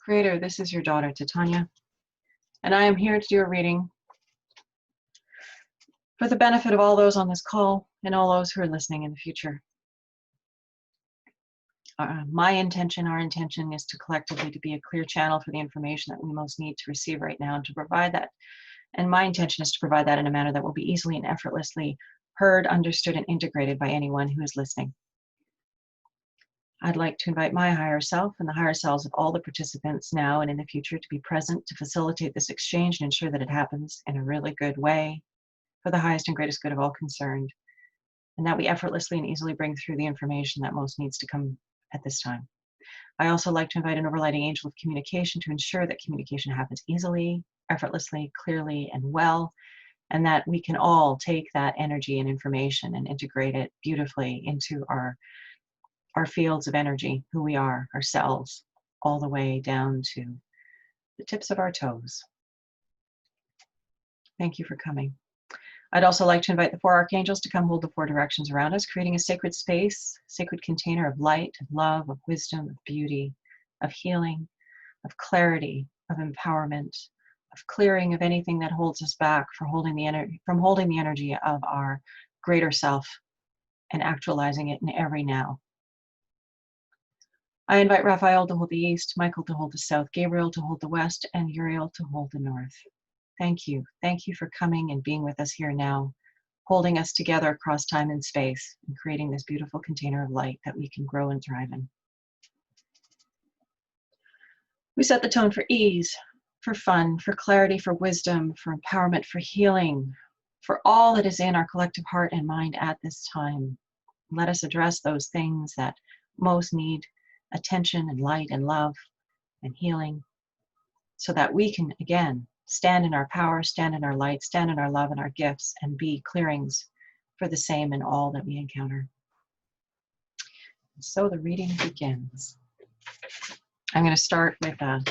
Creator, this is your daughter, Titania, and I am here to do a reading for the benefit of all those on this call and all those who are listening in the future. My intention, our intention is to collectively to be a clear channel for the information that we most need to receive right now and to provide that. And my intention is to provide that in a manner that will be easily and effortlessly heard, understood, and integrated by anyone who is listening. I'd like to invite my higher self and the higher selves of all the participants now and in the future to be present to facilitate this exchange and ensure that it happens in a really good way for the highest and greatest good of all concerned, and that we effortlessly and easily bring through the information that most needs to come at this time. I also like to invite an overriding angel of communication to ensure that communication happens easily, effortlessly, clearly, and well, and that we can all take that energy and information and integrate it beautifully into our fields of energy, who we are, ourselves, all the way down to the tips of our toes. Thank you for coming. I'd also like to invite the four archangels to come hold the four directions around us, creating a sacred space, sacred container of light, of love, of wisdom, of beauty, of healing, of clarity, of empowerment, of clearing of anything that holds us back from holding the energy of our greater self and actualizing it in every now. I invite Raphael to hold the east, Michael to hold the south, Gabriel to hold the west, and Uriel to hold the north. Thank you. Thank you for coming and being with us here now, holding us together across time and space and creating this beautiful container of light that we can grow and thrive in. We set the tone for ease, for fun, for clarity, for wisdom, for empowerment, for healing, for all that is in our collective heart and mind at this time. Let us address those things that most need attention and light and love and healing, so that we can again stand in our power, stand in our light, stand in our love and our gifts, and be clearings for the same in all that we encounter. So the reading begins. I'm going to start with a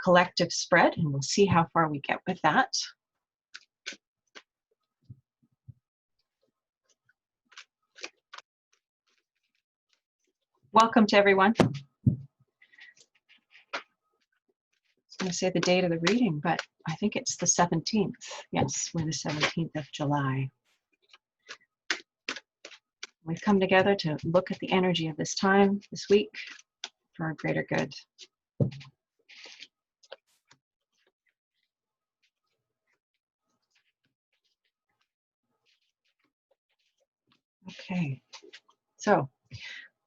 collective spread, and we'll see how far we get with that. Welcome to everyone. I was going to say the date of the reading, but I think it's the 17th. Yes, we're the 17th of July. We've come together to look at the energy of this time, this week, for our greater good. Okay, so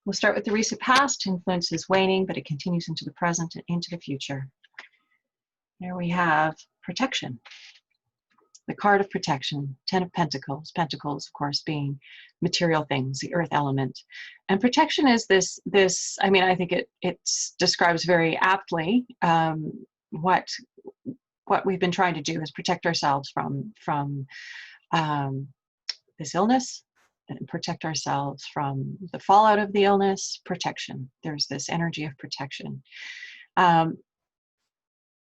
we'll start with the recent past. Influence is waning, but it continues into the present and into the future. There we have protection. The card of protection, 10 of Pentacles. Pentacles, of course, being material things, the earth element. And protection is this I mean, I think it describes very aptly what we've been trying to do is protect ourselves from this illness, and protect ourselves from the fallout of the illness. Protection. There's this energy of protection.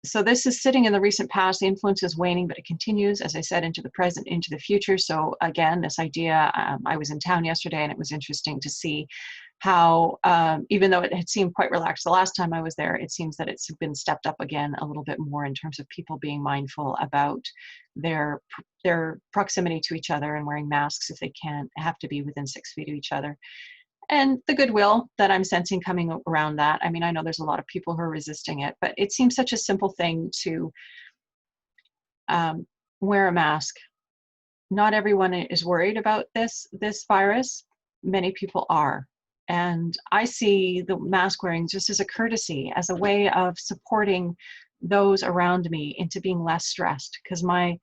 So this is sitting in the recent past. The influence is waning, but it continues, as I said, into the present, into the future. So again, this idea, I was in town yesterday, and it was interesting to see how, even though it had seemed quite relaxed the last time I was there, it seems that it's been stepped up again a little bit more in terms of people being mindful about their proximity to each other and wearing masks if they can't, have to be within 6 feet of each other. And the goodwill that I'm sensing coming around that. I mean, I know there's a lot of people who are resisting it, but it seems such a simple thing to wear a mask. Not everyone is worried about this virus. Many people are. And I see the mask wearing just as a courtesy, as a way of supporting those around me into being less stressed. Because my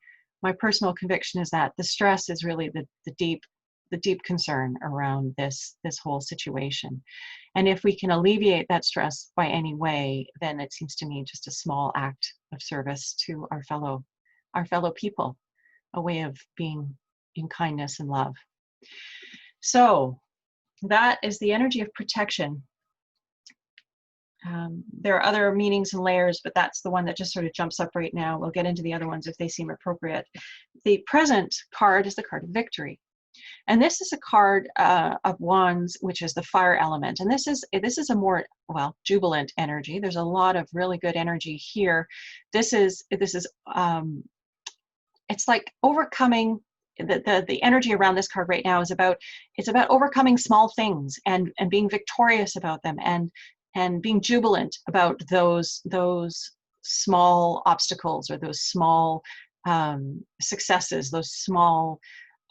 personal conviction is that the stress is really the deep concern around this whole situation. And if we can alleviate that stress by any way, then it seems to me just a small act of service to our fellow people, a way of being in kindness and love. So that is the energy of protection. There are other meanings and layers, but that's the one that just sort of jumps up right now. We'll get into the other ones if they seem appropriate. The present card is the card of victory. And this is a card of wands, which is the fire element. And this is a more, well, jubilant energy. There's a lot of really good energy here. This is it's like overcoming the energy around this card right now is about, it's about overcoming small things and being victorious about them and being jubilant about those small obstacles or those small successes, those small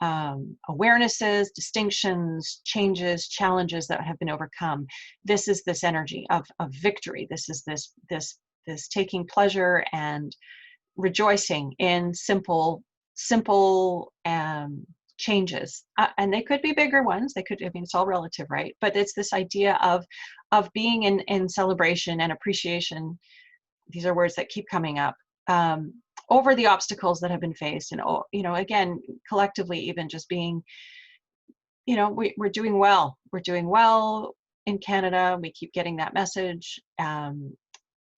awarenesses, distinctions, changes, challenges that have been overcome. This is this energy of victory. This is this taking pleasure and rejoicing in simple changes, and they could be bigger ones. They could, I mean, it's all relative, right? But it's this idea of being in celebration and appreciation. These are words that keep coming up, over the obstacles that have been faced, and again, collectively, even just being, we're doing well. We're doing well in Canada. We keep getting that message.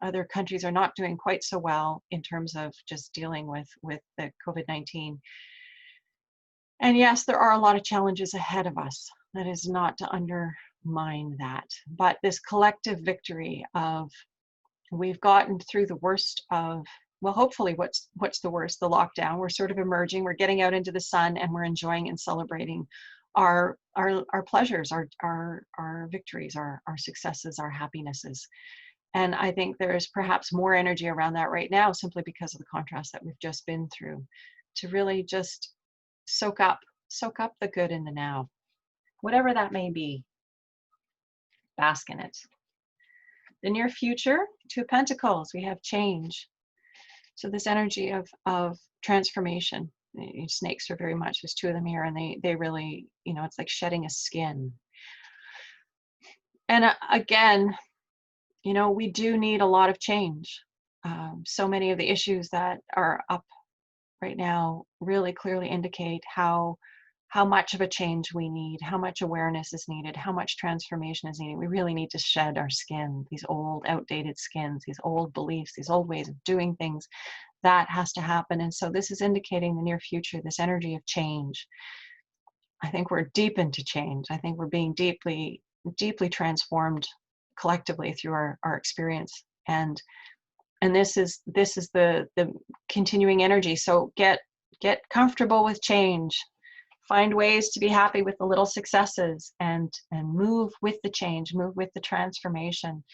Other countries are not doing quite so well in terms of just dealing with the COVID-19. And yes, there are a lot of challenges ahead of us. That is not to undermine that. But this collective victory of, we've gotten through the worst of, well, hopefully what's the worst, the lockdown. We're sort of emerging, we're getting out into the sun, and we're enjoying and celebrating our pleasures, our victories, our successes, our happinesses. And I think there's perhaps more energy around that right now, simply because of the contrast that we've just been through, to really just soak up the good in the now, whatever that may be. Bask in it. The near future, Two of Pentacles, we have change. So this energy of transformation. Snakes are very much, there's two of them here, and they really, it's like shedding a skin. And again, we do need a lot of change. So many of the issues that are up right now really clearly indicate how much of a change we need, how much awareness is needed, how much transformation is needed. We really need to shed our skin, these old, outdated skins, these old beliefs, these old ways of doing things. That has to happen. And so this is indicating the near future, this energy of change. I think we're deep into change. I think we're being deeply, deeply transformed collectively through our experience. And this is the continuing energy. So get comfortable with change. Find ways to be happy with the little successes, and move with the change, move with the transformation,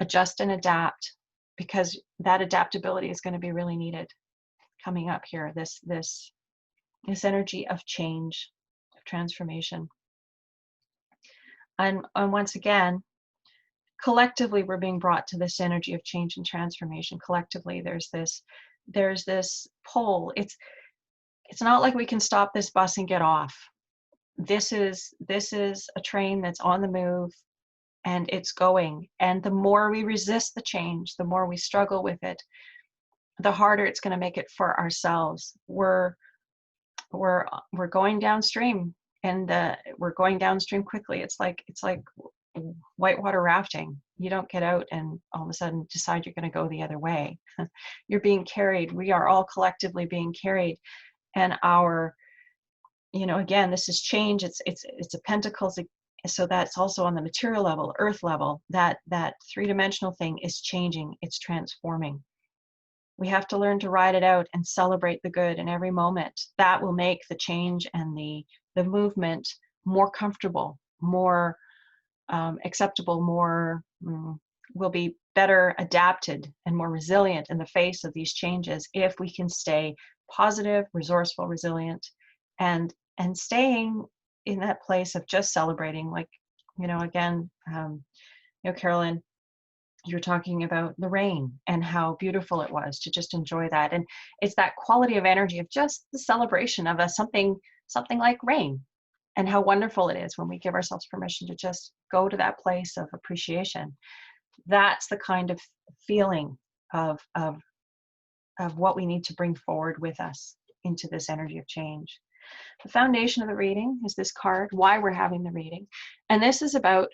adjust and adapt, because that adaptability is going to be really needed coming up here. This energy of change, of transformation. And once again, collectively, we're being brought to this energy of change and transformation. Collectively, there's this pull. It's not like we can stop this bus and get off. This is a train that's on the move, and it's going. And the more we resist the change, the more we struggle with it, the harder it's going to make it for ourselves. We're going downstream, and we're going downstream quickly. It's like whitewater rafting. You don't get out and all of a sudden decide you're going to go the other way. You're being carried. We are all collectively being carried. And again, this is change. It's a pentacles. So that's also on the material level, earth level, that three-dimensional thing is changing. It's transforming. We have to learn to ride it out and celebrate the good in every moment. That will make the change and the movement more comfortable, more acceptable, more will be better adapted and more resilient in the face of these changes if we can stay positive, resourceful, resilient, and staying in that place of just celebrating. Like, again, Carolyn, you're talking about the rain and how beautiful it was to just enjoy that. And it's that quality of energy of just the celebration of something like rain, and how wonderful it is when we give ourselves permission to just go to that place of appreciation. That's the kind of feeling of what we need to bring forward with us into this energy of change. The foundation of the reading is this card, why we're having the reading. And this is about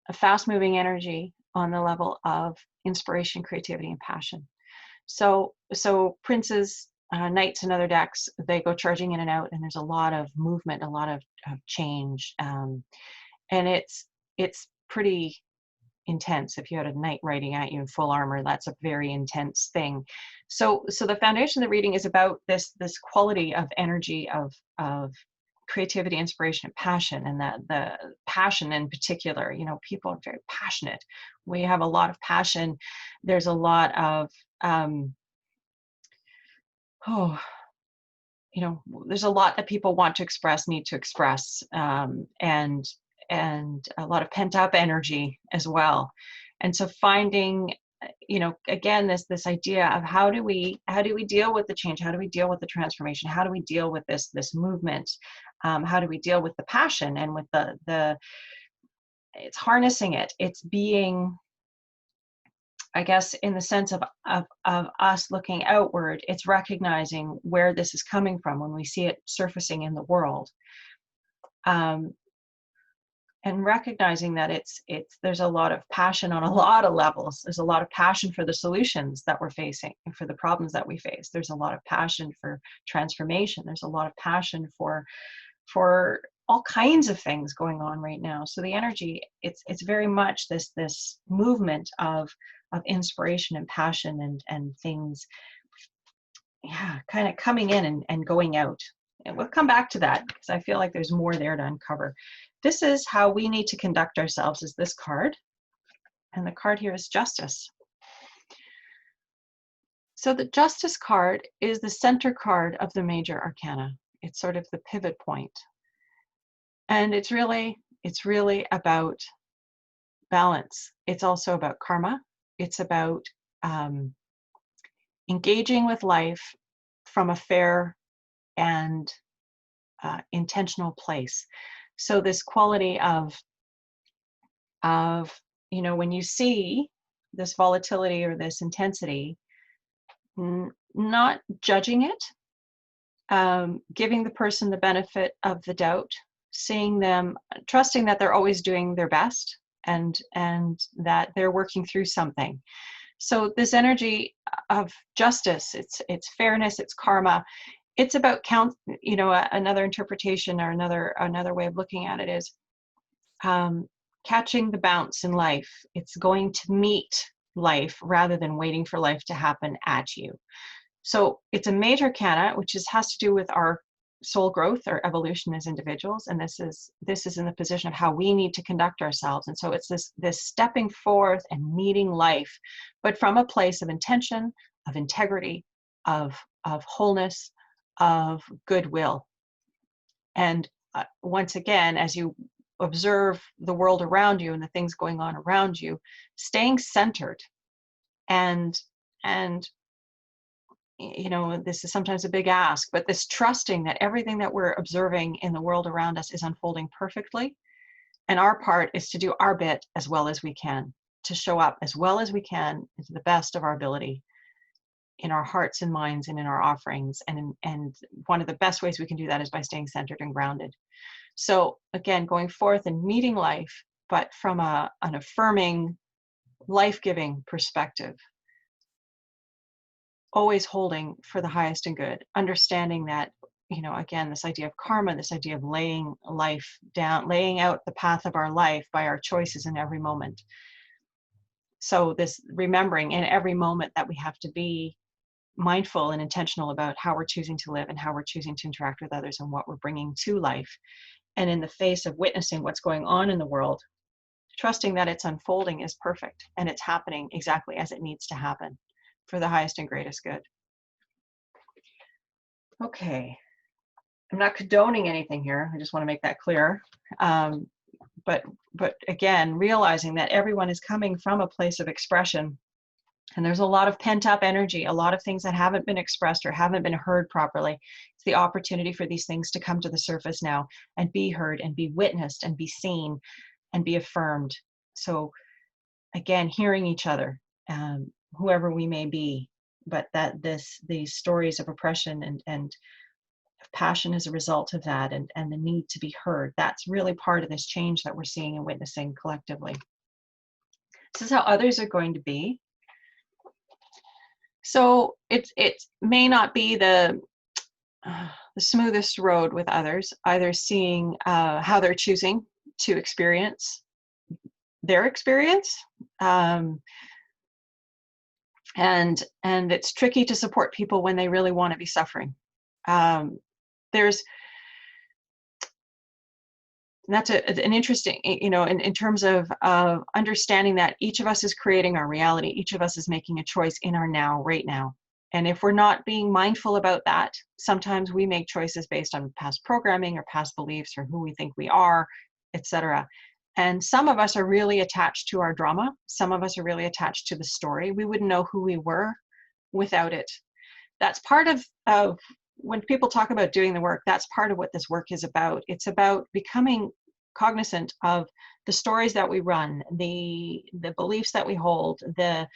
a fast-moving energy on the level of inspiration, creativity, and passion. So princes knights and other decks, they go charging in and out, and there's a lot of movement, a lot of change, and it's pretty intense. If you had a knight riding at you in full armor, that's a very intense thing. So the foundation of the reading is about this quality of energy, of creativity, inspiration, and passion. And that the passion in particular, you know, people are very passionate. We have a lot of passion. There's a lot of you know, there's a lot that people want to express, need to express, and a lot of pent up energy as well. And so finding, you know, again, this idea of how do we deal with the change? How do we deal with the transformation? How do we deal with this movement? How do we deal with the passion and with the it's harnessing it. It's being, I guess, in the sense of us looking outward, it's recognizing where this is coming from when we see it surfacing in the world, and recognizing that there's a lot of passion on a lot of levels. There's a lot of passion for the solutions that we're facing and for the problems that we face. There's a lot of passion for transformation. There's a lot of passion for all kinds of things going on right now. So the energy, it's very much this movement of inspiration and passion and things, yeah, kind of coming in and going out. And we'll come back to that because I feel like there's more there to uncover. This is how we need to conduct ourselves, is this card. And the card here is Justice. So the Justice card is the center card of the major arcana. It's sort of the pivot point. And it's really about balance. It's also about karma. It's about engaging with life from a fair and intentional place. So this quality of you know, when you see this volatility or this intensity, not judging it, giving the person the benefit of the doubt, seeing them, trusting that they're always doing their best and that they're working through something. So this energy of justice, it's fairness, it's karma. It's about you know, another interpretation or another way of looking at it is catching the bounce in life. It's going to meet life rather than waiting for life to happen at you. So it's a major arcana, which has to do with our soul growth or evolution as individuals, and this is in the position of how we need to conduct ourselves. And so it's this stepping forth and meeting life, but from a place of intention, of integrity, of wholeness, of goodwill. And once again, as you observe the world around you and the things going on around you, staying centered and you know, this is sometimes a big ask, but this trusting that everything that we're observing in the world around us is unfolding perfectly. And our part is to do our bit as well as we can, to show up as well as we can to the best of our ability in our hearts and minds and in our offerings. And one of the best ways we can do that is by staying centered and grounded. So again, going forth and meeting life, but from an affirming, life-giving perspective. Always holding for the highest and good, understanding that, you know, again, this idea of karma, this idea of laying life down, laying out the path of our life by our choices in every moment. So this remembering in every moment that we have to be mindful and intentional about how we're choosing to live and how we're choosing to interact with others and what we're bringing to life. And in the face of witnessing what's going on in the world, trusting that it's unfolding is perfect and it's happening exactly as it needs to happen, for the highest and greatest good. Okay, I'm not condoning anything here. I just want to make that clear. But again, realizing that everyone is coming from a place of expression, and there's a lot of pent up energy, a lot of things that haven't been expressed or haven't been heard properly. It's the opportunity for these things to come to the surface now and be heard and be witnessed and be seen and be affirmed. So again, hearing each other, whoever we may be, but that these stories of oppression and passion as a result of that, and the need to be heard, that's really part of this change that we're seeing and witnessing collectively. This is how others are going to be. So it may not be the smoothest road with others, either seeing how they're choosing to experience their experience. And it's tricky to support people when they really want to be suffering. There's That's an interesting, in terms of understanding that each of us is creating our reality. Each of us is making a choice in our now, right now. And if we're not being mindful about that, sometimes we make choices based on past programming or past beliefs or who we think we are, etc. And some of us are really attached to our drama. Some of us are really attached to the story. We wouldn't know who we were without it. That's part of when people talk about doing the work, that's part of what this work is about. It's about becoming cognizant of the stories that we run, the beliefs that we hold, the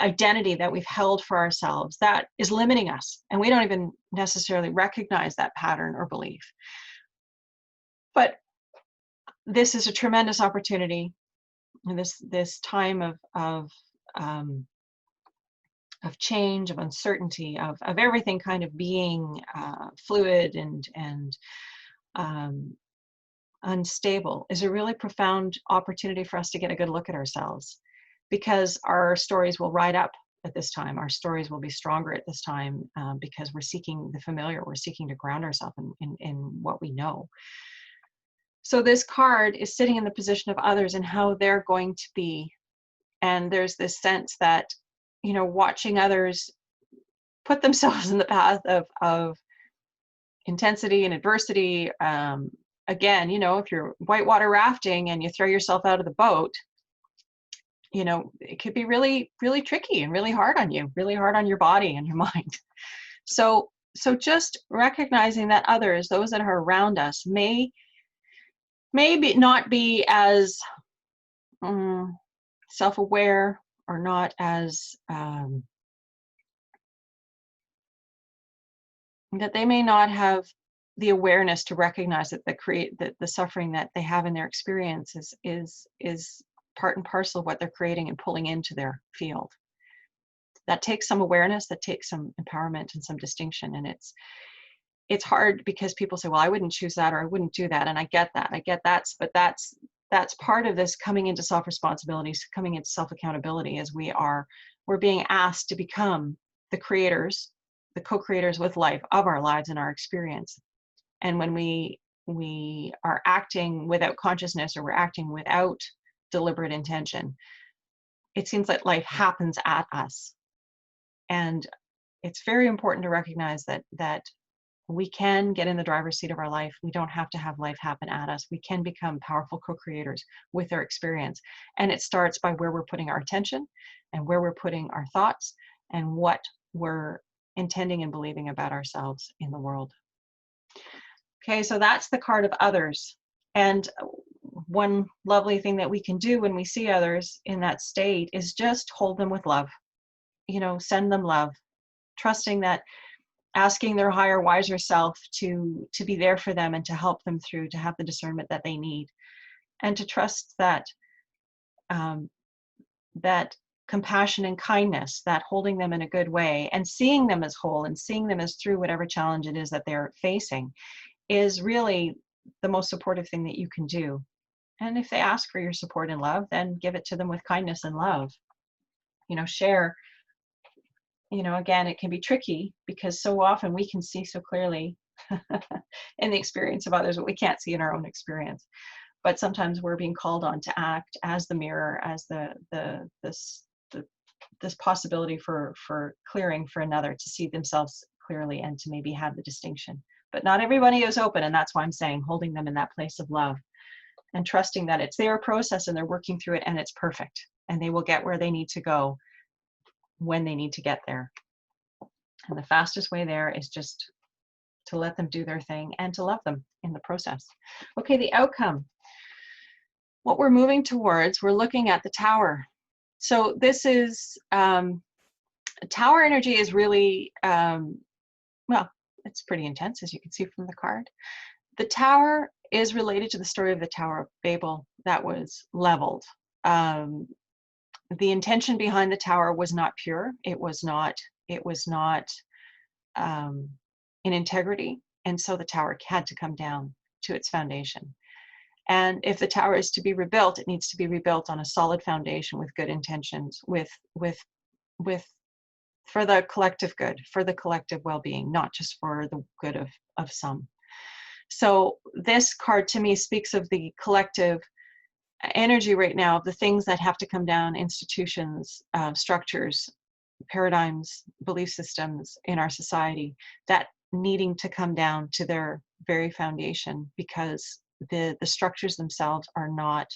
identity that we've held for ourselves that is limiting us. And we don't even necessarily recognize that pattern or belief. But this is a tremendous opportunity, this time of change, of uncertainty, of everything kind of being fluid and unstable, is a really profound opportunity for us to get a good look at ourselves, because our stories will ride up at this time. Our stories will be stronger at this time because we're seeking the familiar. We're seeking to ground ourselves in what we know. So this card is sitting in the position of others and how they're going to be. And there's this sense that, watching others put themselves in the path of intensity and adversity. Again, if you're whitewater rafting and you throw yourself out of the boat, it could be really, really tricky and really hard on you, really hard on your body and your mind. So just recognizing that others, those that are around us, may not be as self-aware, or not as that they may not have the awareness to recognize that the suffering that they have in their experience is part and parcel of what they're creating and pulling into their field. That takes some awareness, that takes some empowerment and some distinction. And it's hard because people say, well, I wouldn't choose that, or I wouldn't do that. And I get that, but that's part of this coming into self-responsibility, coming into self-accountability, as we're being asked to become the creators, the co-creators with life of our lives and our experience. And when we are acting without consciousness, or we're acting without deliberate intention, it seems like life happens at us. And it's very important to recognize that we can get in the driver's seat of our life. We don't have to have life happen at us. We can become powerful co-creators with our experience. And it starts by where we're putting our attention and where we're putting our thoughts and what we're intending and believing about ourselves in the world. Okay, so that's the card of others. And one lovely thing that we can do when we see others in that state is just hold them with love. Send them love, trusting that, asking their higher, wiser self to be there for them and to help them through, to have the discernment that they need, and to trust that that compassion and kindness, that holding them in a good way and seeing them as whole and seeing them as through whatever challenge it is that they're facing, is really the most supportive thing that you can do. And if they ask for your support and love, then give it to them with kindness and love. Share. Again, it can be tricky because so often we can see so clearly in the experience of others what we can't see in our own experience. But sometimes we're being called on to act as the mirror, as this possibility for clearing for another to see themselves clearly and to maybe have the distinction. But not everybody is open, and that's why I'm saying holding them in that place of love and trusting that it's their process and they're working through it and it's perfect and they will get where they need to go when they need to get there. And the fastest way there is just to let them do their thing and to love them in the process. Okay, the outcome. What we're moving towards, we're looking at the tower. So this is, tower energy is really, well, it's pretty intense, as you can see from the card. The tower is related to the story of the Tower of Babel that was leveled. the intention behind the tower was not pure. It was not in integrity. And so the tower had to come down to its foundation. And if the tower is to be rebuilt, it needs to be rebuilt on a solid foundation with good intentions, with for the collective good, for the collective well-being, not just for the good of some. So this card to me speaks of the collective energy right now, of the things that have to come down, institutions, structures, paradigms, belief systems in our society, that needing to come down to their very foundation, because the structures themselves are not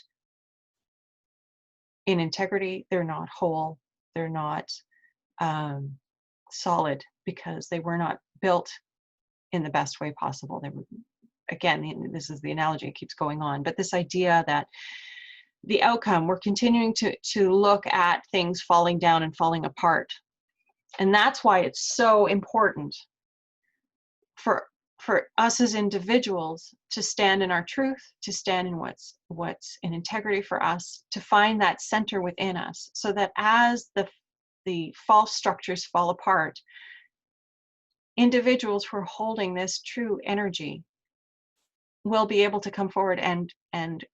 in integrity, they're not whole, they're not solid, because they were not built in the best way possible. They were, again, this is the analogy, it keeps going on, but this idea that the outcome, we're continuing to look at things falling down and falling apart. And that's why it's so important for us as individuals to stand in our truth, to stand in what's in integrity for us, to find that center within us, so that as the false structures fall apart, individuals who are holding this true energy will be able to come forward and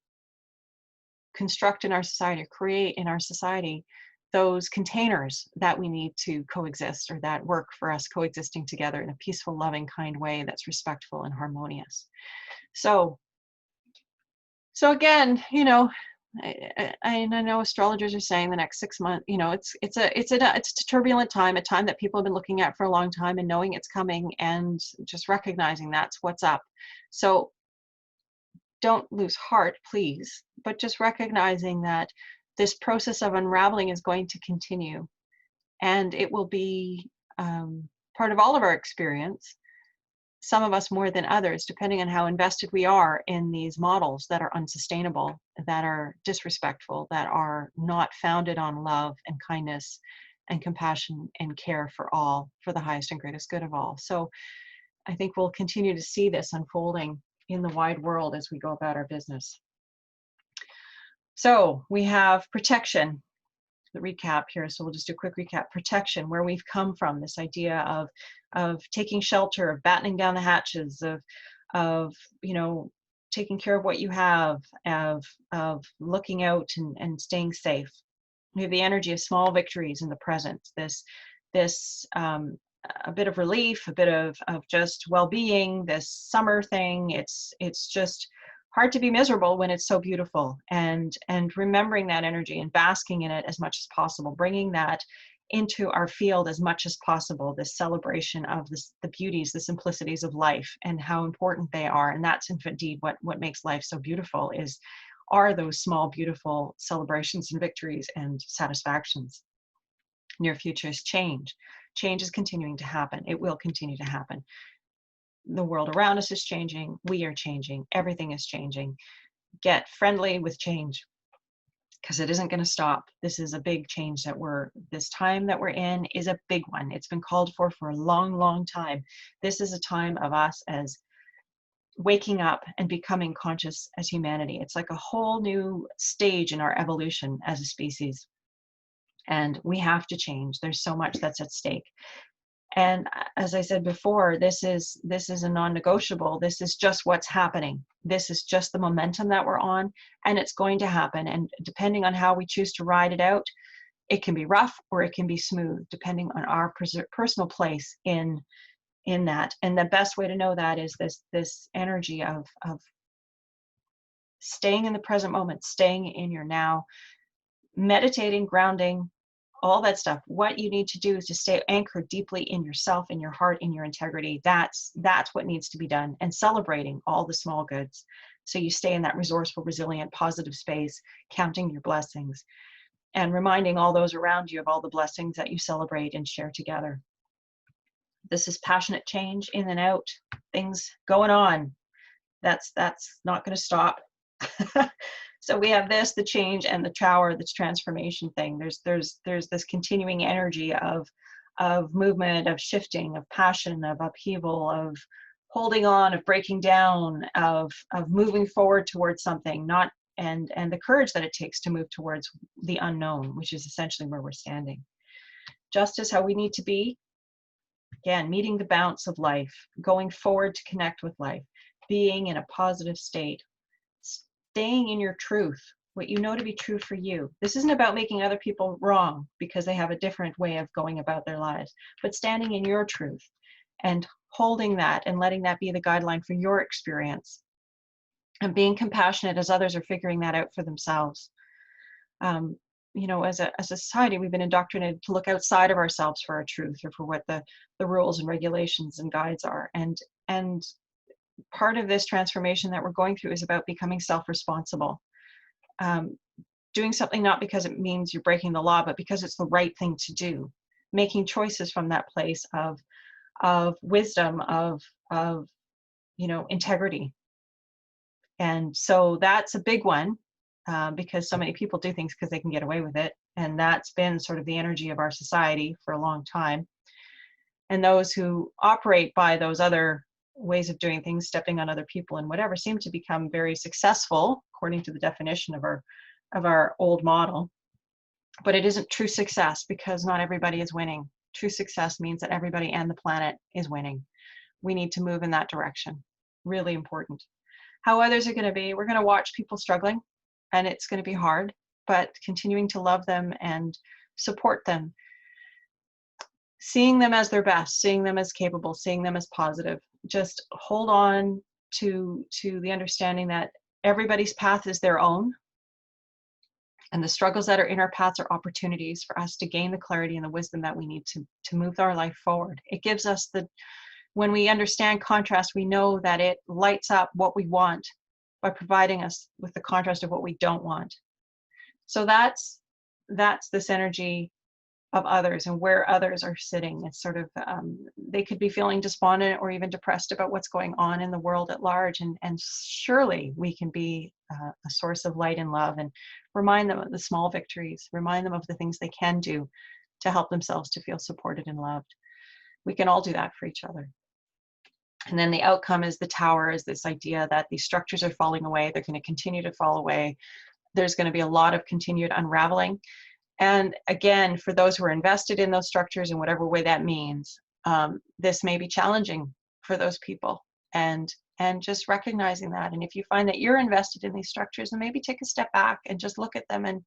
construct in our society, create in our society those containers that we need to coexist, or that work for us coexisting together in a peaceful, loving, kind way that's respectful and harmonious. So again, you know, I know astrologers are saying the next 6 months, you know, it's a turbulent time, a time that people have been looking at for a long time, and knowing it's coming and just recognizing that's what's up. So don't lose heart, please, but just recognizing that this process of unraveling is going to continue, and it will be part of all of our experience, some of us more than others, depending on how invested we are in these models that are unsustainable, that are disrespectful, that are not founded on love and kindness and compassion and care for all, for the highest and greatest good of all. So I think we'll continue to see this unfolding in the wide world as we go about our business. So we have protection, the recap here. So we'll just do a quick recap. Protection, where we've come from, this idea of taking shelter, of battening down the hatches, of you know, taking care of what you have, of looking out and staying safe. We have the energy of small victories in the present. This a bit of relief, a bit of just well-being, this summer thing. It's just hard to be miserable when it's so beautiful, and remembering that energy and basking in it as much as possible, bringing that into our field as much as possible, this celebration of the beauties, the simplicities of life, and how important they are. And that's indeed what makes life so beautiful, are those small, beautiful celebrations and victories and satisfactions. Near future is change. Change is continuing to happen. It will continue to happen. The world around us is changing. We are changing. Everything is changing. Get friendly with change, because it isn't going to stop. This is a big change this time that we're in is a big one. It's been called for a long, long time. This is a time of us as waking up and becoming conscious as humanity. It's like a whole new stage in our evolution as a species. And we have to change. There's so much that's at stake. And as I said before, this is a non-negotiable. This is just what's happening. This is just the momentum that we're on, and it's going to happen. And depending on how we choose to ride it out, it can be rough or it can be smooth, depending on our personal place in that. And the best way to know that is this energy of staying in the present moment, staying in your now, meditating, grounding, all that stuff. What you need to do is to stay anchored deeply in yourself, in your heart, in your integrity. That's what needs to be done, and celebrating all the small goods. So you stay in that resourceful, resilient, positive space, counting your blessings and reminding all those around you of all the blessings that you celebrate and share together. This is passionate change, in and out, things going on. That's not going to stop. So we have the change, and the tower, this transformation thing. There's this continuing energy of movement, of shifting, of passion, of upheaval, of holding on, of breaking down, of moving forward towards something, not and the courage that it takes to move towards the unknown, which is essentially where we're standing. Justice, how we need to be, again, meeting the bounce of life, going forward to connect with life, being in a positive state, staying in your truth, what you know to be true for you. This isn't about making other people wrong because they have a different way of going about their lives, but standing in your truth and holding that and letting that be the guideline for your experience, and being compassionate as others are figuring that out for themselves. You know, as a society, we've been indoctrinated to look outside of ourselves for our truth, or for what the rules and regulations and guides are. And part of this transformation that we're going through is about becoming self-responsible. Doing something not because it means you're breaking the law, but because it's the right thing to do. Making choices from that place of wisdom, of you know, integrity. And so that's a big one, because so many people do things because they can get away with it. And that's been sort of the energy of our society for a long time. And those who operate by those other ways of doing things, stepping on other people and whatever, seem to become very successful, according to the definition of our old model. But it isn't true success, because not everybody is winning. True success means that everybody and the planet is winning. We need to move in that direction. Really important. How others are going to be, we're going to watch people struggling, and it's going to be hard, but continuing to love them and support them, seeing them as their best, seeing them as capable, seeing them as positive. Just hold on to the understanding that everybody's path is their own, and the struggles that are in our paths are opportunities for us to gain the clarity and the wisdom that we need to move our life forward. It gives us when we understand contrast, we know that it lights up what we want by providing us with the contrast of what we don't want. So that's this energy of others and where others are sitting. It's sort of, they could be feeling despondent or even depressed about what's going on in the world at large. And surely we can be a source of light and love, and remind them of the small victories, remind them of the things they can do to help themselves to feel supported and loved. We can all do that for each other. And then the outcome is the tower, is this idea that these structures are falling away. They're going to continue to fall away. There's going to be a lot of continued unraveling. And again, for those who are invested in those structures in whatever way that means, this may be challenging for those people. And just recognizing that. And if you find that you're invested in these structures, then maybe take a step back and just look at them and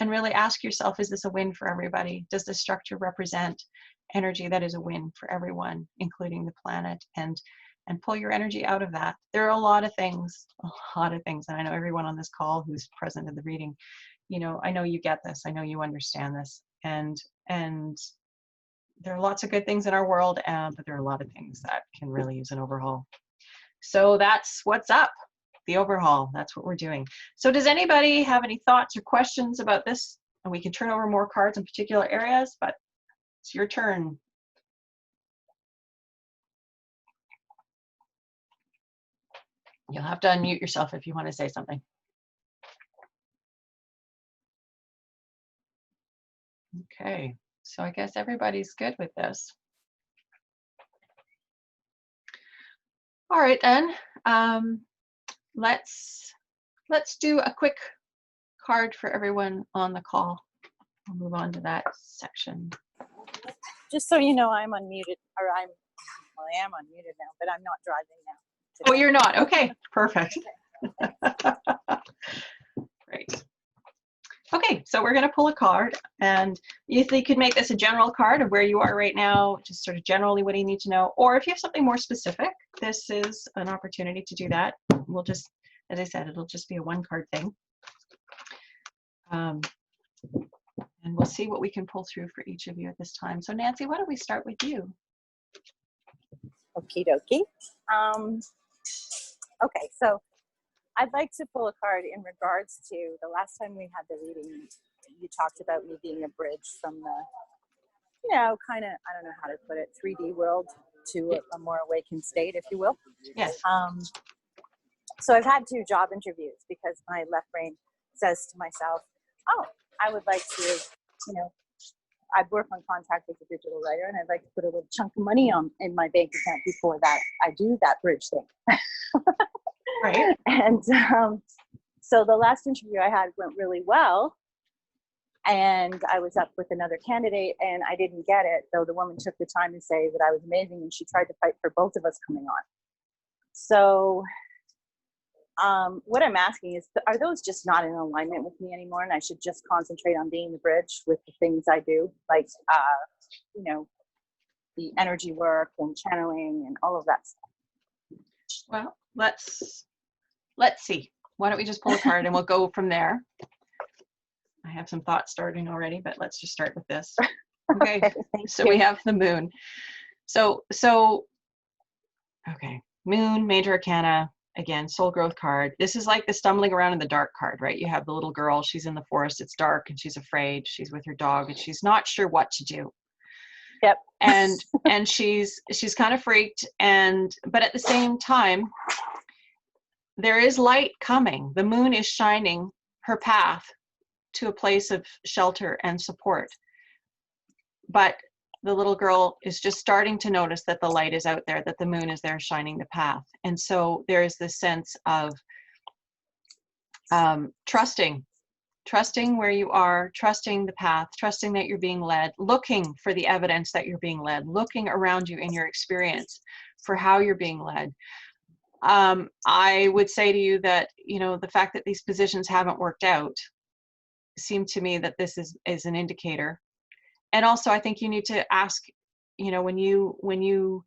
really ask yourself, is this a win for everybody? Does this structure represent energy that is a win for everyone, including the planet? And pull your energy out of that. There are a lot of things, and I know everyone on this call who's present in the reading, you know, I know you get this, I know you understand this, and there are lots of good things in our world, but there are a lot of things that can really use an overhaul. So that's what's up, the overhaul. That's what we're doing. So does anybody have any thoughts or questions about this? And we can turn over more cards in particular areas, but it's your turn. You'll have to unmute yourself if you want to say something. Okay, so I guess everybody's good with this. All right then, let's do a quick card for everyone on the call. I'll move on to that section. Just so you know, I'm unmuted, or I am unmuted now, but I'm not driving now. Today. Oh, you're not? Okay, perfect. Great. Okay, so we're going to pull a card, and if you could make this a general card of where you are right now, just sort of generally what do you need to know, or if you have something more specific, this is an opportunity to do that. We'll just, as I said, it'll just be a one card thing. And we'll see what we can pull through for each of you at this time. So Nancy, why don't we start with you? Okie dokie. Okay, so I'd like to pull a card in regards to the last time we had the reading. You talked about me being a bridge from the, you know, kind of, I don't know how to put it, 3D world to a more awakened state, if you will. Yes. So I've had 2 job interviews because my left brain says to myself, oh, I would like to, you know, I'd work on contract with a digital writer, and I'd like to put a little chunk of money in my bank account before that I do that bridge thing. Right. And So the last interview I had went really well, and I was up with another candidate and I didn't get it, though the woman took the time to say that I was amazing and she tried to fight for both of us coming on. So what I'm asking is, are those just not in alignment with me anymore, and I should just concentrate on being the bridge with the things I do, like you know, the energy work and channeling and all of that stuff? Well, let's see. Why don't we just pull a card and we'll go from there. I have some thoughts starting already, but let's just start with this. Okay. So we have the moon. So okay, moon, major arcana, again, soul growth card. This is like the stumbling around in the dark card, right? You have the little girl, she's in the forest, it's dark and she's afraid, she's with her dog and she's not sure what to do. Yep. And she's kind of freaked, but at the same time there is light coming. The moon is shining her path to a place of shelter and support. But the little girl is just starting to notice that the light is out there, that the moon is there shining the path. And so there is this sense of trusting where you are, trusting the path, trusting that you're being led, looking for the evidence that you're being led, looking around you in your experience for how you're being led. I would say to you that, you know, the fact that these positions haven't worked out seem to me that this is an indicator. And also I think you need to ask, you know, when you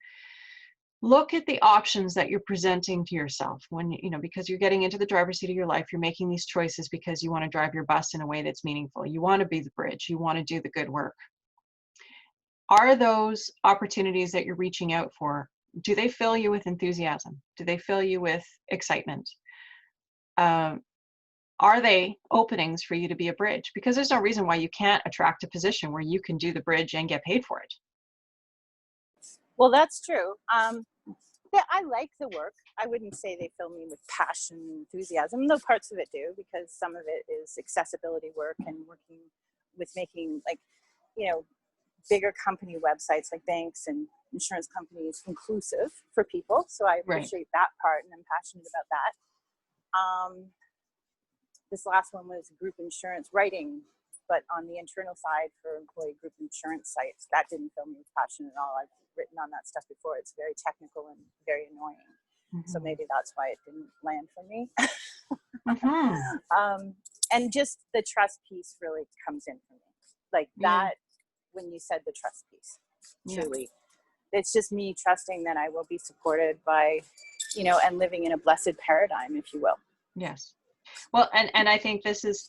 look at the options that you're presenting to yourself, when, you know, because you're getting into the driver's seat of your life, you're making these choices because you want to drive your bus in a way that's meaningful. You want to be the bridge. You want to do the good work. Are those opportunities that you're reaching out for, do they fill you with enthusiasm? Do they fill you with excitement? Are they openings for you to be a bridge? Because there's no reason why you can't attract a position where you can do the bridge and get paid for it. Well, that's true. Yeah, I like the work. I wouldn't say they fill me with passion and enthusiasm, though parts of it do, because some of it is accessibility work and working with making, like, you know, bigger company websites like banks and insurance companies inclusive for people. So I appreciate that part, and I'm passionate about that. This last one was group insurance writing, but on the internal side for employee group insurance sites. That didn't fill me with passion at all. I've written on that stuff before. It's very technical and very annoying. Mm-hmm. So maybe that's why it didn't land for me. Mm-hmm. And just the trust piece really comes in for me. Like that, when you said the trust piece, truly. It's just me trusting that I will be supported by, you know, and living in a blessed paradigm, if you will. Yes. Well, and I think this is,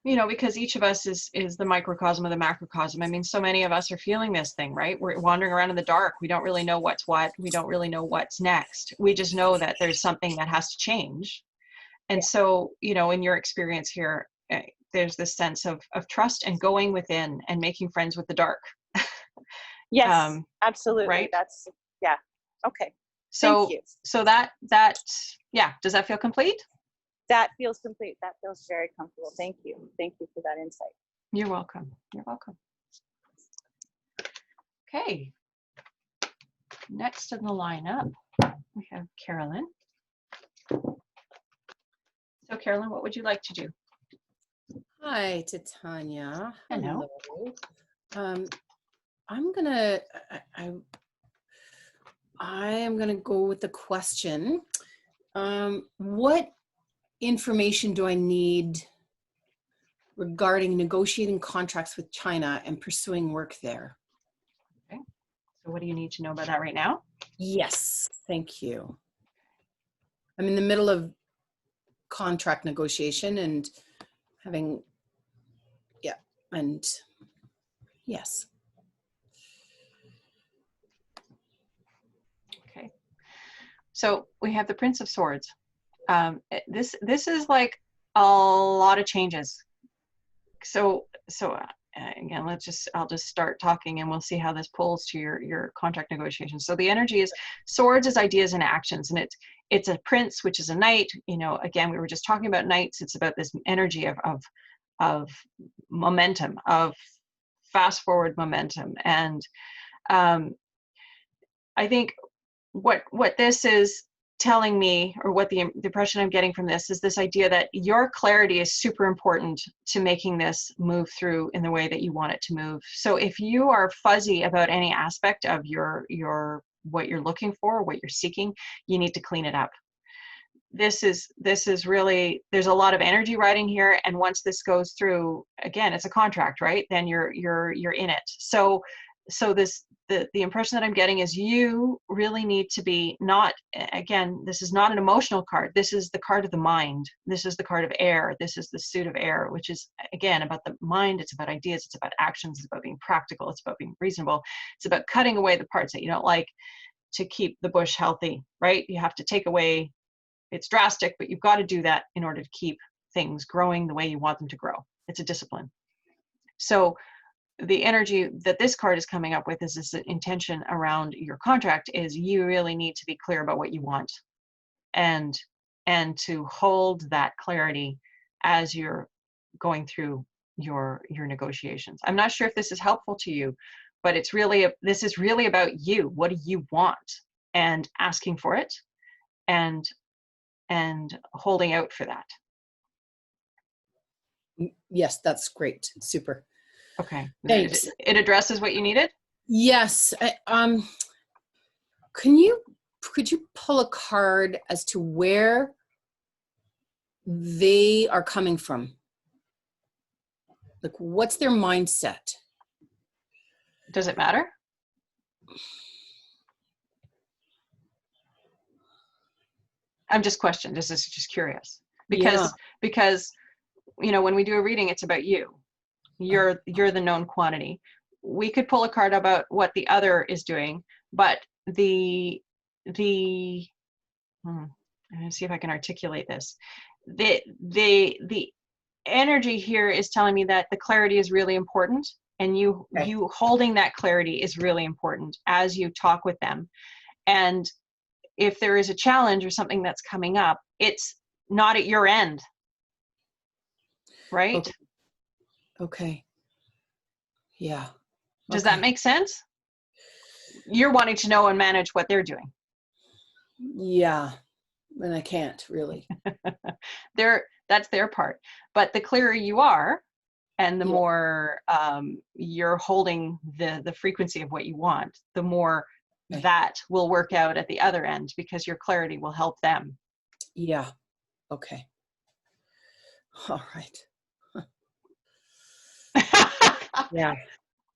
you know, because each of us is the microcosm of the macrocosm. I mean, so many of us are feeling this thing, right? We're wandering around in the dark. We don't really know what's what. We don't really know what's next. We just know that there's something that has to change. And so, you know, in your experience here, there's this sense of trust and going within and making friends with the dark. Yes, absolutely. Right? That's, yeah. Okay. So, thank you. So that, yeah. Does that feel complete? That feels complete. That feels very comfortable. Thank you. Thank you for that insight. You're welcome. You're welcome. Okay. Next in the lineup, we have Carolyn. So Carolyn, what would you like to do? Hi, Titania. Hello. I'm gonna, I am gonna go with the question. What information do I need regarding negotiating contracts with China and pursuing work there? Okay. So what do you need to know about that right now? Yes, thank you. I'm in the middle of contract negotiation and having, yes. Okay. So we have the Prince of Swords. This is like a lot of changes. So again, I'll just start talking and we'll see how this pulls to your contract negotiations. So the energy is swords is ideas and actions, and it's a prince, which is a knight. You know, again, we were just talking about knights. It's about this energy of momentum, of fast forward momentum. And I think what this is telling me, or what the impression I'm getting from this is this idea that your clarity is super important to making this move through in the way that you want it to move. So if you are fuzzy about any aspect of your what you're looking for, what you're seeking, you need to clean it up. This is really, there's a lot of energy riding here, and once this goes through, again, it's a contract, right? Then you're in it. So the impression that I'm getting is you really need to be not, again, this is not an emotional card. This is the card of the mind. This is the card of air. This is the suit of air, which is, again, about the mind. It's about ideas. It's about actions. It's about being practical. It's about being reasonable. It's about cutting away the parts that you don't like to keep the bush healthy, right? You have to take away, it's drastic, but you've got to do that in order to keep things growing the way you want them to grow. It's a discipline. So the energy that this card is coming up with is this intention around your contract is you really need to be clear about what you want, and to hold that clarity as you're going through your negotiations. I'm not sure if this is helpful to you, but it's really, this is really about you. What do you want? And asking for it, and holding out for that. Yes, that's great. Super. Okay. Thanks. It addresses what you needed? Yes. Could you pull a card as to where they are coming from? Like, what's their mindset? Does it matter? I'm just questioning. This is just curious. Because you know, when we do a reading, it's about you. You're the known quantity. We could pull a card about what the other is doing, but I'm gonna see if I can articulate this. The energy here is telling me that the clarity is really important, and you holding that clarity is really important as you talk with them. And if there is a challenge or something that's coming up, it's not at your end, right? Okay. Yeah. Does that make sense? You're wanting to know and manage what they're doing. Yeah. And I can't really. That's their part. But the clearer you are, and the more you're holding the frequency of what you want, the more that will work out at the other end, because your clarity will help them. Yeah. Okay. All right. Yeah.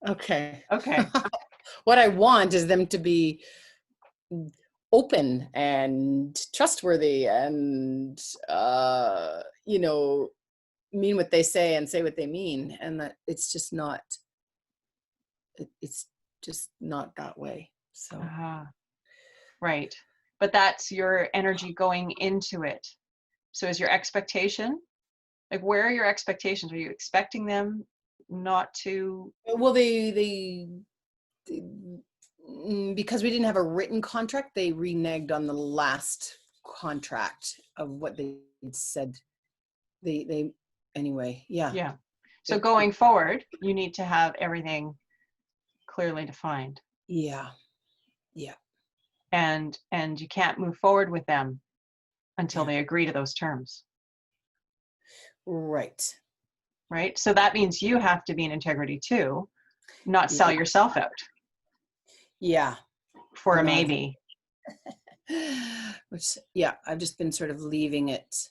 Okay. Okay. What I want is them to be open and trustworthy and, you know, mean what they say and say what they mean. And that it's just not that way. So. Right. But that's your energy going into it. So is your expectation, like, where are your expectations? Are you expecting them not to? Well, they because we didn't have a written contract, they reneged on the last contract of what they said. They anyway, yeah. Yeah. So going forward, you need to have everything clearly defined. Yeah. Yeah. And you can't move forward with them until they agree to those terms. Right. Right. So that means you have to be in integrity too, not sell yourself out. Yeah. For a maybe. Which, I've just been sort of leaving it.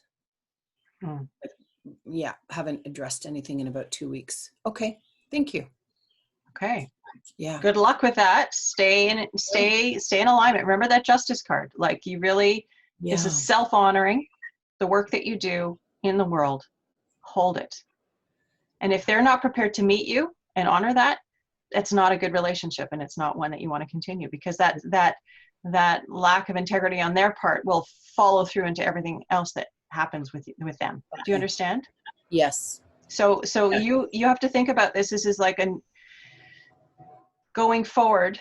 Haven't addressed anything in about 2 weeks. Okay. Thank you. Okay. Yeah. Good luck with that. Stay in alignment. Remember that justice card. Like, you really, this is self-honoring. The work that you do in the world, hold it. And if they're not prepared to meet you and honor that, it's not a good relationship, and it's not one that you want to continue, because that lack of integrity on their part will follow through into everything else that happens with them. Do you understand? Yes. So you have to think about this. This is like going forward,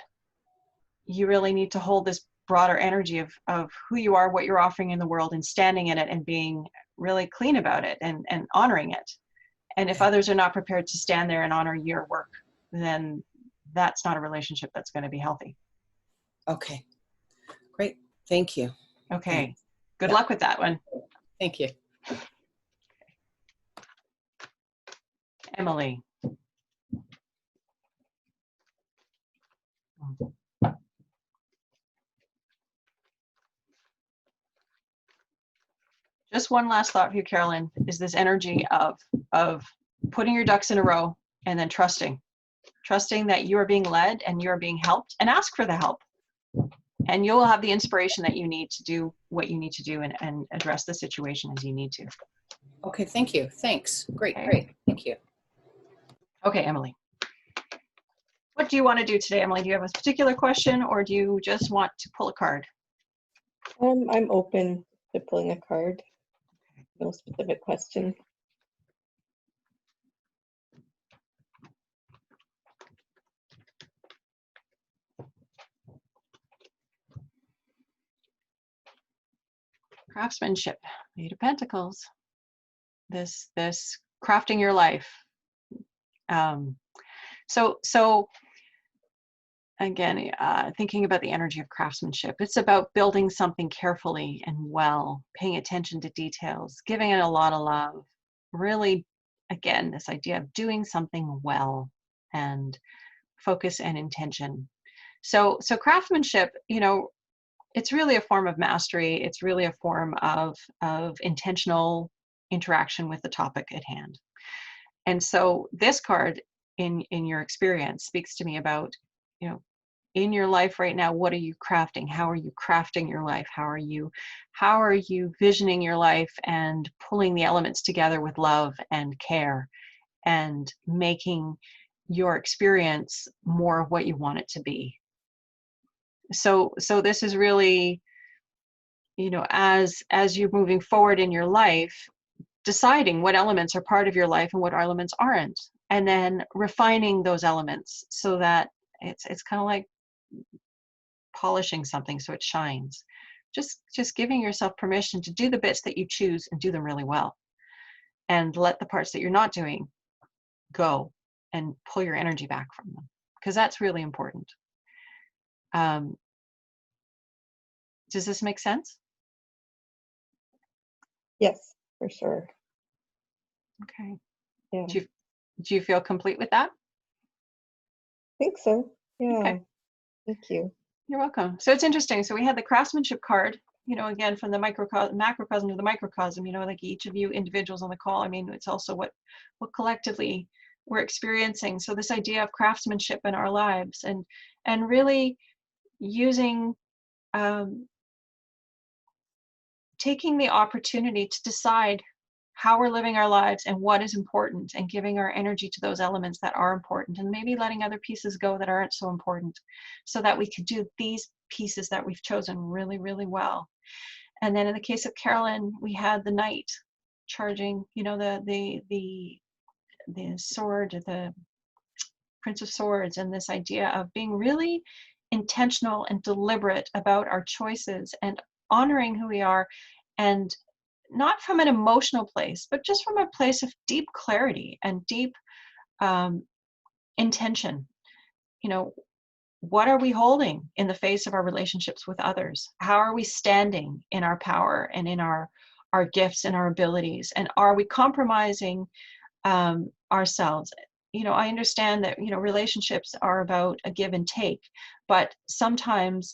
you really need to hold this broader energy of who you are, what you're offering in the world, and standing in it and being really clean about it and honoring it. And if others are not prepared to stand there and honor your work, then that's not a relationship that's going to be healthy. Okay. Great. Thank you. Okay. Good Yeah. luck with that one. Thank you. Emily. Just one last thought for you, Carolyn, is this energy of putting your ducks in a row and then trusting that you are being led and you're being helped, and ask for the help. And you'll have the inspiration that you need to do what you need to do and address the situation as you need to. Okay, thank you. Thanks. Great, Okay. great. Thank you. Okay, Emily. What do you want to do today, Emily? Do you have a particular question, or do you just want to pull a card? I'm open to pulling a card. No specific question. Craftsmanship, Eight of Pentacles. This crafting your life. So again, thinking about the energy of craftsmanship, it's about building something carefully and well, paying attention to details, giving it a lot of love. Really, again, this idea of doing something well and focus and intention. So craftsmanship, it's really a form of mastery. It's really a form of intentional interaction with the topic at hand. And so this card in your experience speaks to me about, in your life right now, what are you crafting? How are you crafting your life? How are you visioning your life and pulling the elements together with love and care and making your experience more of what you want it to be? So this is really, as you're moving forward in your life, deciding what elements are part of your life and what elements aren't, and then refining those elements so that it's kind of like polishing something so it shines. Just giving yourself permission to do the bits that you choose and do them really well, and let the parts that you're not doing go and pull your energy back from them, because that's really important. Does this make sense? Yes, for sure. Okay. Yeah, Do you feel complete with that? I think so. Yeah, Okay. thank you. You're welcome. So it's interesting. So we had the craftsmanship card, again, from the macrocosm to the microcosm, like each of you individuals on the call. I mean, it's also what collectively we're experiencing. So this idea of craftsmanship in our lives, and really using, taking the opportunity to decide how we're living our lives and what is important, and giving our energy to those elements that are important, and maybe letting other pieces go that aren't so important, so that we could do these pieces that we've chosen really, really well. And then in the case of Carolyn, we had the knight charging, the sword, the Prince of Swords, and this idea of being really intentional and deliberate about our choices and honoring who we are, and not from an emotional place, but just from a place of deep clarity and deep intention. What are we holding in the face of our relationships with others? How are we standing in our power and in our gifts and our abilities? And are we compromising ourselves? I understand that, relationships are about a give and take, but sometimes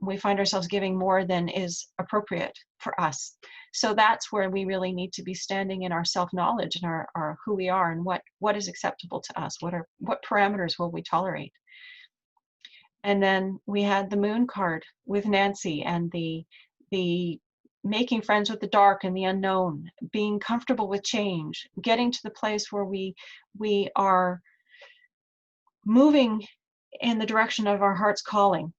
we find ourselves giving more than is appropriate for us. So that's where we really need to be standing in our self-knowledge and our who we are, and what is acceptable to us. What parameters will we tolerate? And then we had the moon card with Nancy, and the making friends with the dark and the unknown, being comfortable with change, getting to the place where we are moving in the direction of our heart's calling.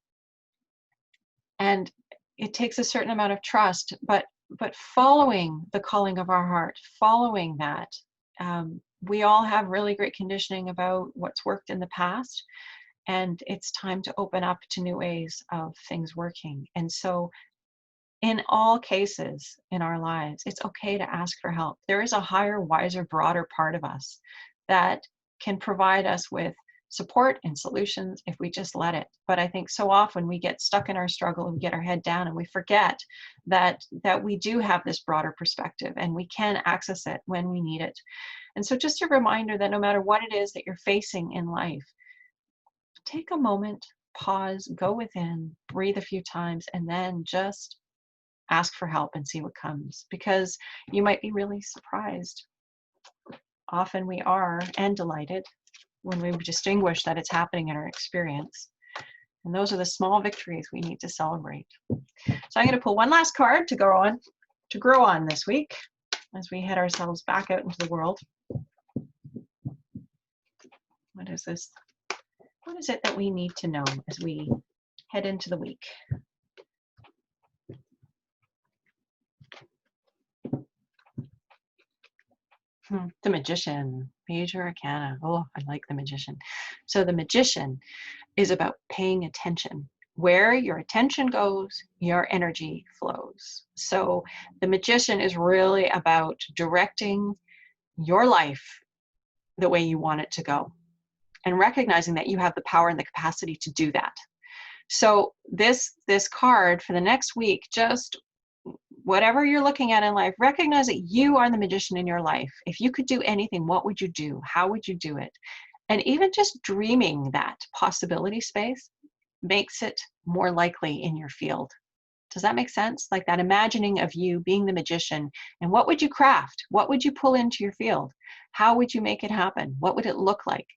And it takes a certain amount of trust, but following the calling of our heart, following that. We all have really great conditioning about what's worked in the past, and it's time to open up to new ways of things working. And so in all cases in our lives, it's okay to ask for help. There is a higher, wiser, broader part of us that can provide us with support and solutions if we just let it. But I think so often we get stuck in our struggle and we get our head down and we forget that we do have this broader perspective and we can access it when we need it. And so just a reminder that no matter what it is that you're facing in life, take a moment, pause, go within, breathe a few times, and then just ask for help and see what comes, because you might be really surprised. Often we are, and delighted when we distinguish that it's happening in our experience. And those are the small victories we need to celebrate. So I'm going to pull one last card to grow on this week as we head ourselves back out into the world. What is this? What is it that we need to know as we head into the week? The Magician, Major Arcana. Oh, I like the Magician. So the Magician is about paying attention. Where your attention goes, your energy flows. So the Magician is really about directing your life the way you want it to go and recognizing that you have the power and the capacity to do that. So this card for the next week, just whatever you're looking at in life, recognize that you are the magician in your life. If you could do anything, what would you do? How would you do it? And even just dreaming that possibility space makes it more likely in your field. Does that make sense? Like that imagining of you being the magician, and what would you craft? What would you pull into your field? How would you make it happen? What would it look like?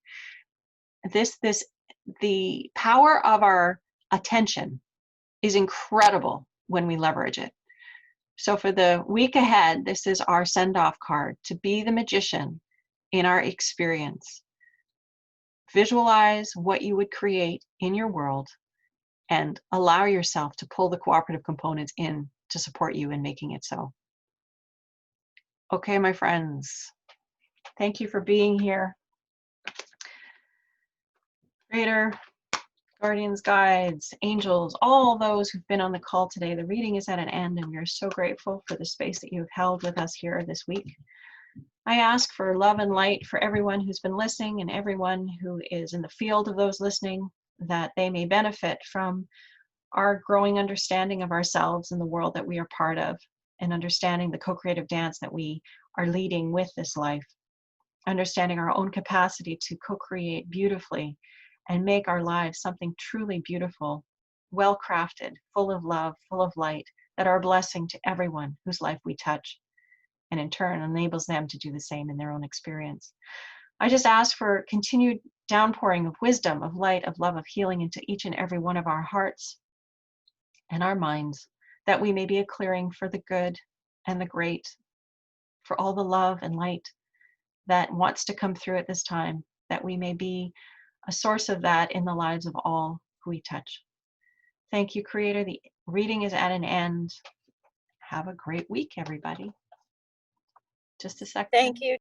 The power of our attention is incredible when we leverage it. So for the week ahead, this is our send-off card, to be the magician in our experience. Visualize what you would create in your world and allow yourself to pull the cooperative components in to support you in making it so. Okay, my friends, thank you for being here. Creator, guardians, guides, angels, all those who've been on the call today. The reading is at an end, and we are so grateful for the space that you've held with us here this week. I ask for love and light for everyone who's been listening and everyone who is in the field of those listening, that they may benefit from our growing understanding of ourselves and the world that we are part of, and understanding the co-creative dance that we are leading with this life, understanding our own capacity to co-create beautifully and make our lives something truly beautiful, well-crafted, full of love, full of light, that are a blessing to everyone whose life we touch, and in turn enables them to do the same in their own experience. I just ask for continued downpouring of wisdom, of light, of love, of healing into each and every one of our hearts and our minds, that we may be a clearing for the good and the great, for all the love and light that wants to come through at this time, that we may be a source of that in the lives of all who we touch. Thank you, Creator. The reading is at an end. Have a great week, everybody. Just a second. Thank you.